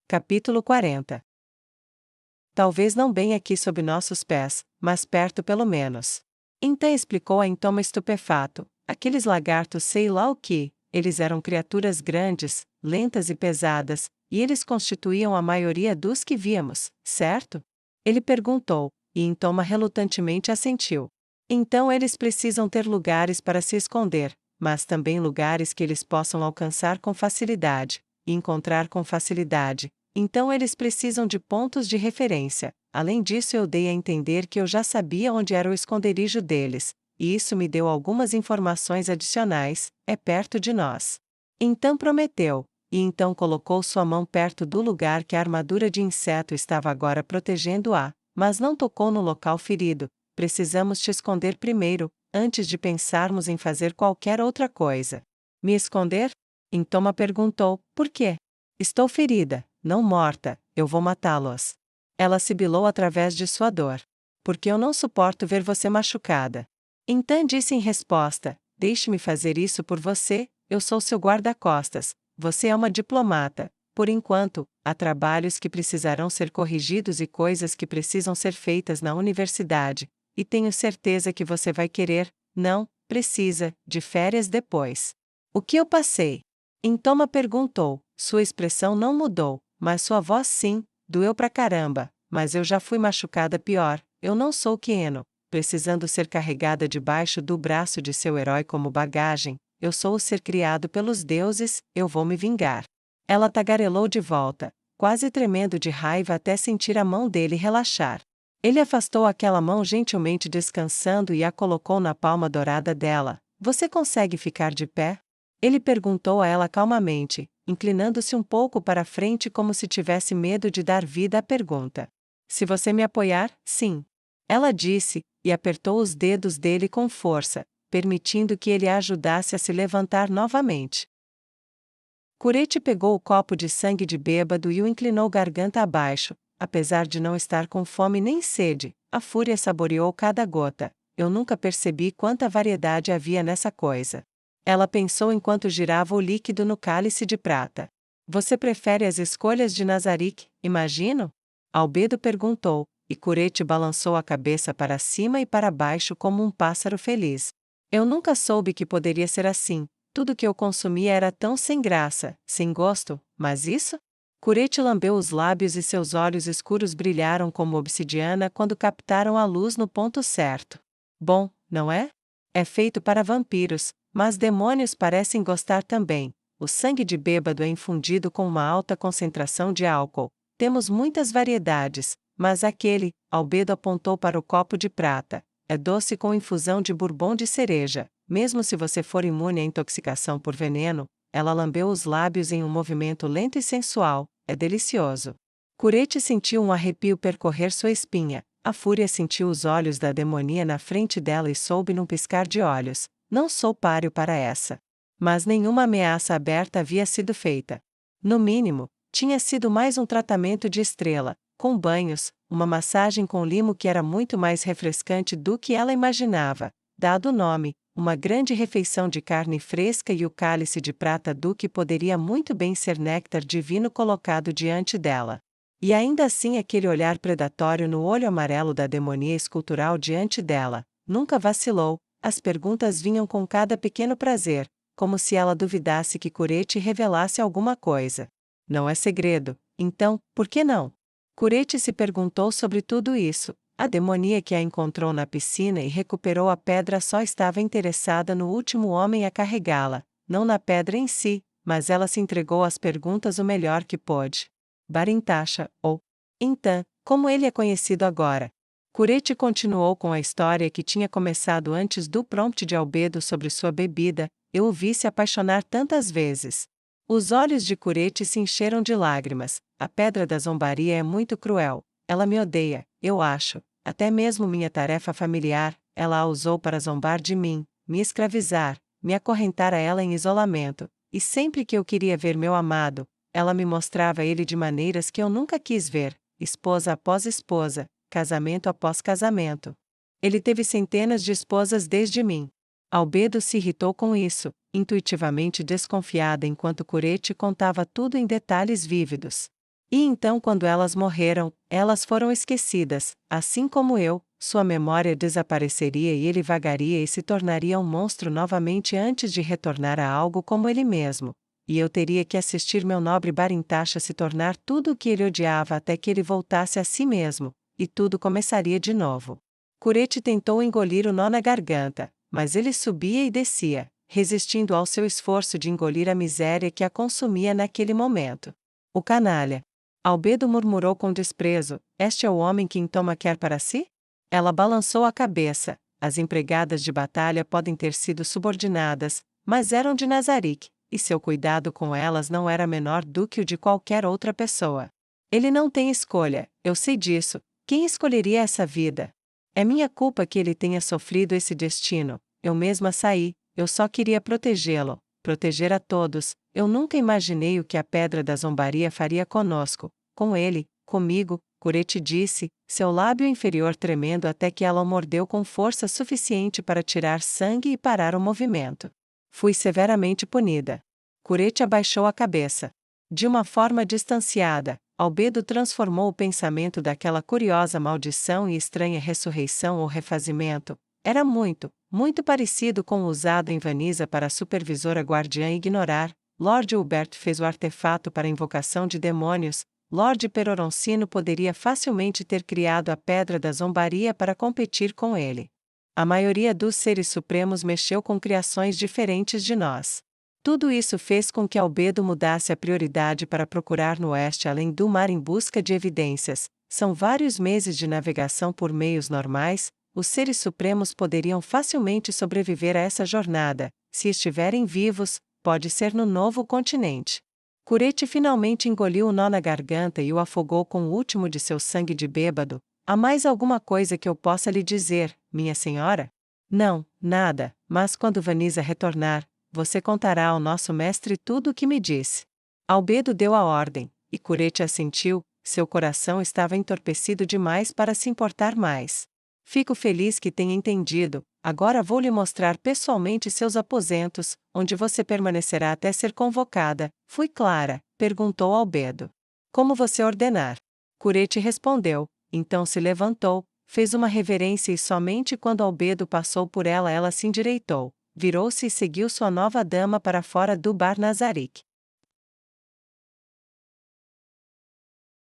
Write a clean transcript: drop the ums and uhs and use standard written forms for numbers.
Capítulo 40. Talvez não bem aqui sob nossos pés, mas perto pelo menos. Então explicou a Intoma estupefato, aqueles lagartos sei lá o que, eles eram criaturas grandes, lentas e pesadas, e eles constituíam a maioria dos que víamos, certo? Ele perguntou, e Intoma relutantemente assentiu. Então eles precisam ter lugares para se esconder, mas também lugares que eles possam alcançar com facilidade, e encontrar com facilidade. Então eles precisam de pontos de referência. Além disso, eu dei a entender que eu já sabia onde era o esconderijo deles, e isso me deu algumas informações adicionais, é perto de nós. Então prometeu, e então colocou sua mão perto do lugar que a armadura de inseto estava agora protegendo-a, mas não tocou no local ferido. Precisamos te esconder primeiro, antes de pensarmos em fazer qualquer outra coisa. Me esconder? Intoma perguntou, por quê? Estou ferida, não morta, eu vou matá-los. Ela sibilou através de sua dor. Porque eu não suporto ver você machucada. Então disse em resposta, deixe-me fazer isso por você, eu sou seu guarda-costas, você é uma diplomata. Por enquanto, há trabalhos que precisarão ser corrigidos e coisas que precisam ser feitas na universidade, e tenho certeza que você vai querer, não, precisa, de férias depois. O que eu passei? Intoma perguntou, sua expressão não mudou, mas sua voz sim, doeu pra caramba, mas eu já fui machucada pior, eu não sou Keno, precisando ser carregada debaixo do braço de seu herói como bagagem, eu sou o ser criado pelos deuses, eu vou me vingar. Ela tagarelou de volta, quase tremendo de raiva até sentir a mão dele relaxar. Ele afastou aquela mão gentilmente descansando e a colocou na palma dourada dela. Você consegue ficar de pé? Ele perguntou a ela calmamente, inclinando-se um pouco para a frente como se tivesse medo de dar vida à pergunta. Se você me apoiar, sim. Ela disse, e apertou os dedos dele com força, permitindo que ele a ajudasse a se levantar novamente. Curete pegou o copo de sangue de bêbado e o inclinou garganta abaixo. Apesar de não estar com fome nem sede, a fúria saboreou cada gota. Eu nunca percebi quanta variedade havia nessa coisa. Ela pensou enquanto girava o líquido no cálice de prata. Você prefere as escolhas de Nazarick, imagino? Albedo perguntou, e Curete balançou a cabeça para cima e para baixo como um pássaro feliz. Eu nunca soube que poderia ser assim. Tudo que eu consumia era tão sem graça, sem gosto, mas isso? Curete lambeu os lábios e seus olhos escuros brilharam como obsidiana quando captaram a luz no ponto certo. Bom, não é? É feito para vampiros, mas demônios parecem gostar também. O sangue de bêbado é infundido com uma alta concentração de álcool. Temos muitas variedades, mas aquele, Albedo apontou para o copo de prata, é doce com infusão de bourbon de cereja. Mesmo se você for imune à intoxicação por veneno, ela lambeu os lábios em um movimento lento e sensual, é delicioso. Curete sentiu um arrepio percorrer sua espinha, a fúria sentiu os olhos da demonia na frente dela e soube num piscar de olhos, não sou páreo para essa. Mas nenhuma ameaça aberta havia sido feita. No mínimo, tinha sido mais um tratamento de estrela, com banhos, uma massagem com limo que era muito mais refrescante do que ela imaginava, dado o nome, uma grande refeição de carne fresca e o cálice de prata do que poderia muito bem ser néctar divino colocado diante dela. E ainda assim aquele olhar predatório no olho amarelo da demonia escultural diante dela, nunca vacilou, as perguntas vinham com cada pequeno prazer, como se ela duvidasse que Curete revelasse alguma coisa. Não é segredo, então, por que não? Curete se perguntou sobre tudo isso. A demonia que a encontrou na piscina e recuperou a pedra só estava interessada no último homem a carregá-la, não na pedra em si, mas ela se entregou às perguntas o melhor que pôde. Barintacha, ou Então, como ele é conhecido agora? Curete continuou com a história que tinha começado antes do prompt de Albedo sobre sua bebida. Eu o vi se apaixonar tantas vezes. Os olhos de Curete se encheram de lágrimas. A pedra da zombaria é muito cruel. Ela me odeia, eu acho. Até mesmo minha tarefa familiar, ela a usou para zombar de mim, me escravizar, me acorrentar a ela em isolamento. E sempre que eu queria ver meu amado, ela me mostrava ele de maneiras que eu nunca quis ver, esposa após esposa, casamento após casamento. Ele teve centenas de esposas desde mim. Albedo se irritou com isso, intuitivamente desconfiada enquanto Curete contava tudo em detalhes vívidos. E então, quando elas morreram, elas foram esquecidas, assim como eu, sua memória desapareceria e ele vagaria e se tornaria um monstro novamente antes de retornar a algo como ele mesmo. E eu teria que assistir meu nobre Barintasha se tornar tudo o que ele odiava até que ele voltasse a si mesmo, e tudo começaria de novo. Kurete tentou engolir o nó na garganta, mas ele subia e descia, resistindo ao seu esforço de engolir a miséria que a consumia naquele momento. O canalha! Albedo murmurou com desprezo: este é o homem que Intoma quer para si? Ela balançou a cabeça. As empregadas de batalha podem ter sido subordinadas, mas eram de Nazarick, e seu cuidado com elas não era menor do que o de qualquer outra pessoa. Ele não tem escolha, eu sei disso. Quem escolheria essa vida? É minha culpa que ele tenha sofrido esse destino. Eu mesma saí, eu só queria protegê-lo, proteger a todos. Eu nunca imaginei o que a Pedra da Zombaria faria conosco, com ele, comigo. Kurete disse, seu lábio inferior tremendo até que ela o mordeu com força suficiente para tirar sangue e parar o movimento. Fui severamente punida. Kurete abaixou a cabeça. De uma forma distanciada, Albedo transformou o pensamento daquela curiosa maldição e estranha ressurreição ou refazimento. Era muito, muito parecido com o usado em Vanisa para a supervisora guardiã ignorar. Lord Hubert fez o artefato para invocação de demônios. Lord Peroroncino poderia facilmente ter criado a Pedra da Zombaria para competir com ele. A maioria dos seres supremos mexeu com criações diferentes de nós. Tudo isso fez com que Albedo mudasse a prioridade para procurar no oeste além do mar em busca de evidências. São vários meses de navegação por meios normais. Os seres supremos poderiam facilmente sobreviver a essa jornada, se estiverem vivos, pode ser no novo continente. Kurete finalmente engoliu o nó na garganta e o afogou com o último de seu sangue de bêbado. Há mais alguma coisa que eu possa lhe dizer, minha senhora? Não, nada, mas quando Vanisa retornar, você contará ao nosso mestre tudo o que me disse. Albedo deu a ordem, e Kurete assentiu, seu coração estava entorpecido demais para se importar mais. Fico feliz que tenha entendido. Agora vou lhe mostrar pessoalmente seus aposentos, onde você permanecerá até ser convocada. Fui clara? Perguntou Albedo. Como você ordenar. Kurete respondeu. Então se levantou, fez uma reverência e somente quando Albedo passou por ela se endireitou, virou-se e seguiu sua nova dama para fora do bar Nazarick.